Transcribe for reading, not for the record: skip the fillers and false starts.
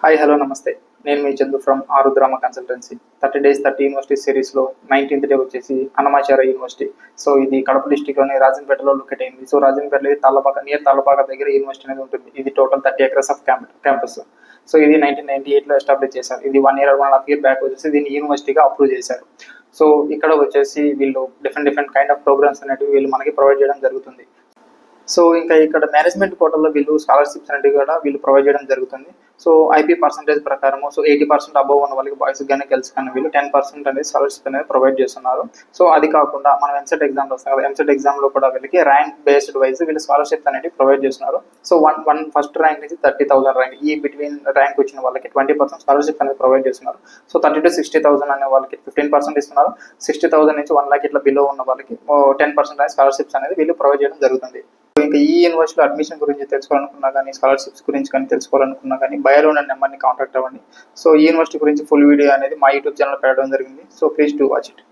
Hi hello నమస్తే. నేను మీ Chandu from Arudrama consultancy. 30 days 30 university సిరీస్లో 19th డే వచ్చేసి అన్నమాచార్య యూనివర్సిటీ. సో ఇది కడప డిస్టిక్లోని రాజంపేటలో లొకేట్ అయింది. సో రాజంపేటలో నియర్ తాళ్ళపాక దగ్గర యూనివర్సిటీ అనేది ఉంటుంది. ఇది total 30 acres of campus. So ఇది 1998లో ఎస్టాబ్లిష్ చేశారు. ఇది 1.5 year బ్యాక్ వచ్చేసి దీన్ని యూనివర్సిటీగా అప్రూవ్ చేశారు. సో ఇక్కడ వచ్చేసి వీళ్ళు డిఫరెంట్ కైండ్ ఆఫ్ ప్రోగ్రామ్స్ అనేవి వీళ్ళు మనకి ప్రొవైడ్ చేయడం జరుగుతుంది. సో ఇంకా ఇక్కడ మేనేజ్మెంట్ కోటాలో వీళ్ళు స్కాలర్షిప్స్ అనేవి కూడా వీళ్ళు ప్రొవైడ్ చేయడం జరుగుతుంది. సో ఐపీ పర్సెంటేజ్ ప్రకారము 80% అబవ్ ఉన్న వాళ్ళకి బాయ్స్ కానీ గర్ల్స్ కానీ వీళ్ళు 10% అనేది స్కాలర్షిప్ అనేది ప్రొవైడ్ చేస్తున్నారు. సో అది కాకుండా మనం ఎంసెట్ ఎగ్జామ్లో వస్తాం కదా, ఎంసెట్ ఎగ్జామ్లో కూడా వీళ్ళకి ర్యాంక్ బేస్డ్ వైజ్ వీళ్ళు స్కాలర్షిప్ అనేది ప్రొవైడ్ చేస్తున్నారు. సో వన్ ఫస్ట్ ర్యాంక్ నుంచి 30,000 ర్యాంక్ ఈ బిట్వీన్ ర్యాంక్ వచ్చిన వాళ్ళకి 20% స్కాలర్షిప్ అనేది ప్రొవైడ్ చేస్తున్నారు. సో 30 to 60,000 అనే వాళ్ళకి 15% ఇస్తున్నారు. 60,000 నుంచి 1 lakh ఇట్లా బిలో ఉన్న వాళ్ళకి 10% అనేది స్కాలర్షిప్స్ అనేది వీళ్ళు ప్రొవైడ్ చేయడం జరుగుతుంది. ఇంకా ఈ యూనివర్సిటీలో అడ్మిషన్ గురించి తెలుసుకోవాలనుకున్నా కానీ, స్కాలర్షిప్స్ గురించి కానీ తెలుసుకోవాలనుకున్నా కానీ బయోలో ఉన్న నెంబర్ని కాంటాక్ట్ అవ్వండి. సో ఈ యూనివర్సిటీ గురించి ఫుల్ వీడియో అనేది మా యూట్యూబ్ ఛానల్ పెట్టడం జరిగింది. So please do watch it.